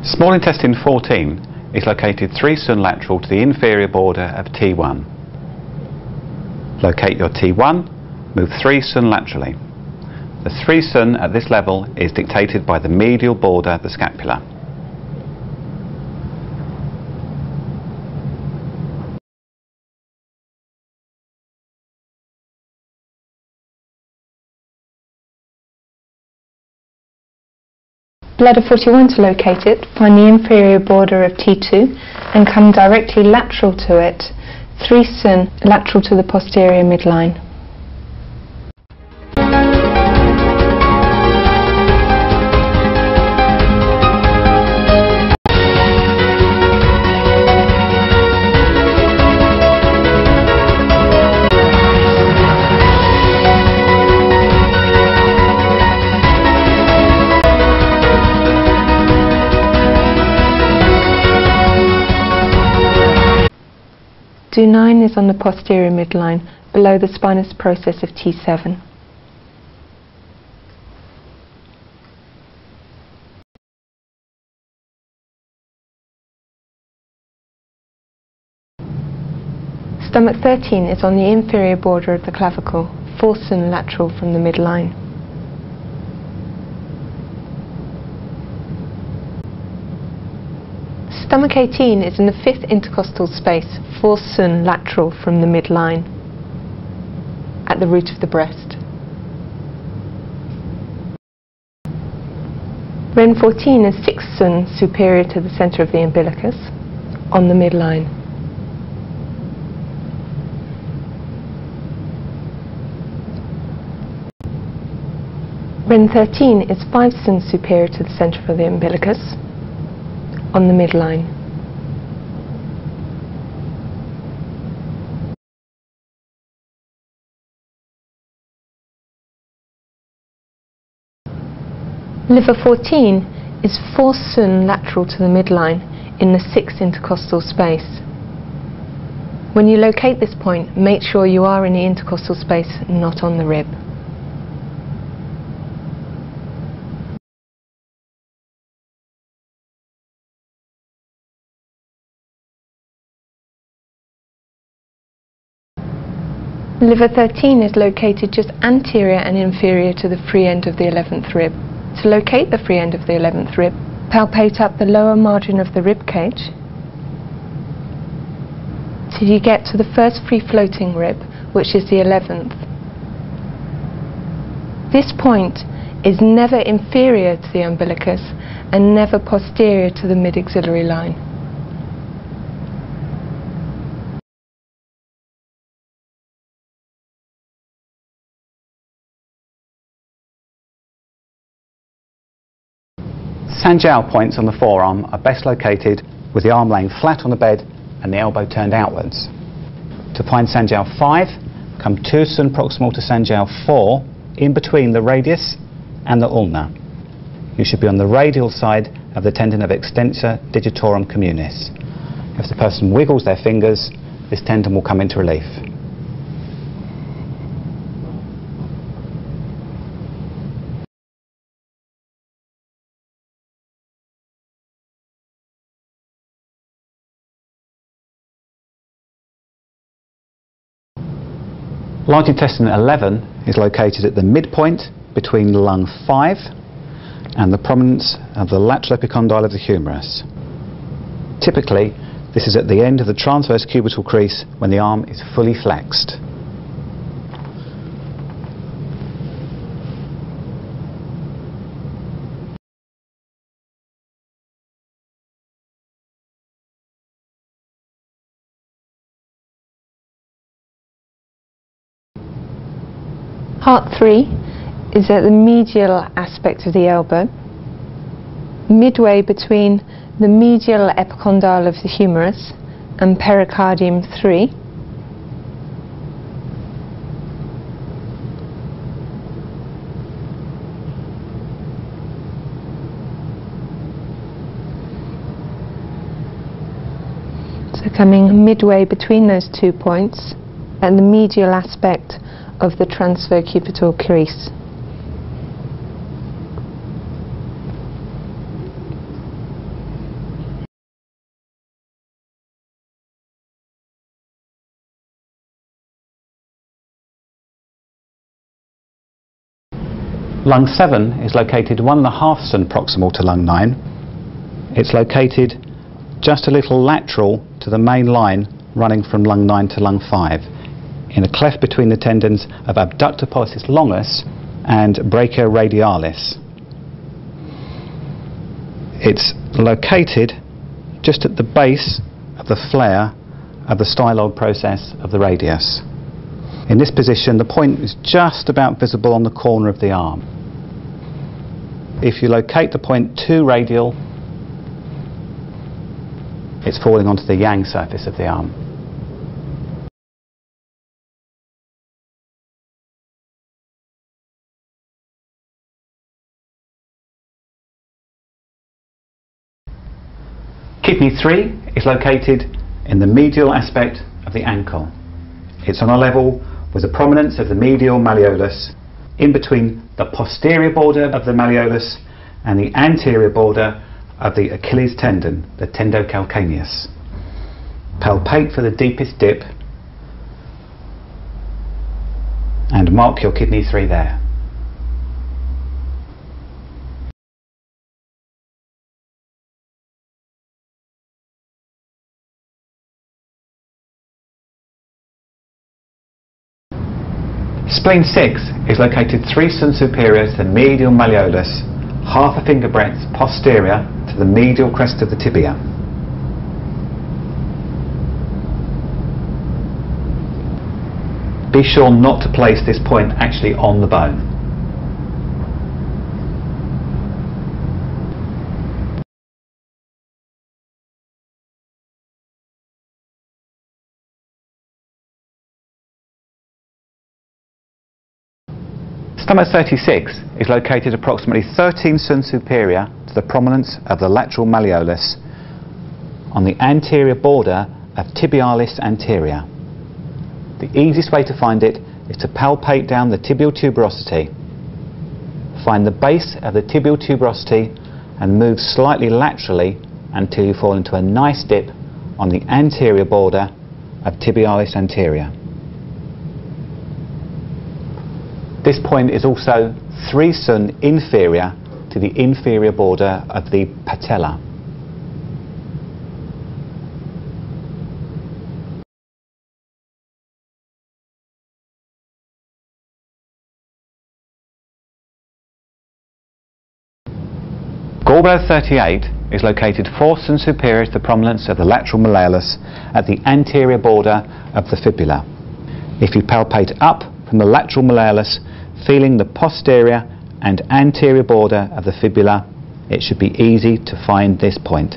Small intestine 14 is located 3 cm lateral to the inferior border of T1. Locate your T1, move 3 cm laterally. The 3 cm at this level is dictated by the medial border of the scapula. Bladder 41 to locate it, find the inferior border of T2 and come directly lateral to it, 3 cm lateral to the posterior midline. Do9 is on the posterior midline, below the spinous process of T7. Stomach 13 is on the inferior border of the clavicle, 4 cm lateral from the midline. Stomach 18 is in the 5th intercostal space, 4 cm lateral from the midline, at the root of the breast. Ren 14 is 6 cm superior to the centre of the umbilicus, on the midline. Ren 13 is 5 cm superior to the centre of the umbilicus, on the midline. Liver 14 is 4 cm lateral to the midline in the 6th intercostal space. When you locate this point, make sure you are in the intercostal space, not on the rib. Liver 13 is located just anterior and inferior to the free end of the 11th rib. To locate the free end of the 11th rib, palpate up the lower margin of the rib cage till you get to the first free-floating rib, which is the 11th. This point is never inferior to the umbilicus and never posterior to the mid-axillary line. Sanjiao points on the forearm are best located with the arm laying flat on the bed and the elbow turned outwards. To find Sanjiao 5, come 2 cm proximal to Sanjiao 4, in between the radius and the ulna. You should be on the radial side of the tendon of extensor digitorum communis. If the person wiggles their fingers, this tendon will come into relief. Large intestine 11 is located at the midpoint between lung 5 and the prominence of the lateral epicondyle of the humerus. Typically, this is at the end of the transverse cubital crease when the arm is fully flexed. Heart 3 is at the medial aspect of the elbow, midway between the medial epicondyle of the humerus and pericardium 3. So coming midway between those 2 points and the medial aspect of the transverse cubital crease. Lung 7 is located 1.5 sun proximal to lung 9. It's located just a little lateral to the main line running from lung 9 to lung 5, in a cleft between the tendons of abductor pollicis longus and brachioradialis. It's located just at the base of the flare of the styloid process of the radius. In this position, the point is just about visible on the corner of the arm. If you locate the point too radial, it's falling onto the yang surface of the arm. Kidney 3 is located in the medial aspect of the ankle. It's on a level with the prominence of the medial malleolus in between the posterior border of the malleolus and the anterior border of the Achilles tendon, the tendocalcaneus. Palpate for the deepest dip and mark your kidney 3 there. Spleen 6 is located 3 sun superior to the medial malleolus, half a finger breadth posterior to the medial crest of the tibia. Be sure not to place this point actually on the bone. Stomach 36 is located approximately 13 sun superior to the prominence of the lateral malleolus on the anterior border of tibialis anterior. The easiest way to find it is to palpate down the tibial tuberosity. Find the base of the tibial tuberosity and move slightly laterally until you fall into a nice dip on the anterior border of tibialis anterior. This point is also 3 sun inferior to the inferior border of the patella. Gallbladder 38 is located 4 sun superior to the prominence of the lateral malleolus at the anterior border of the fibula. If you palpate up from the lateral malleolus, feeling the posterior and anterior border of the fibula, it should be easy to find this point.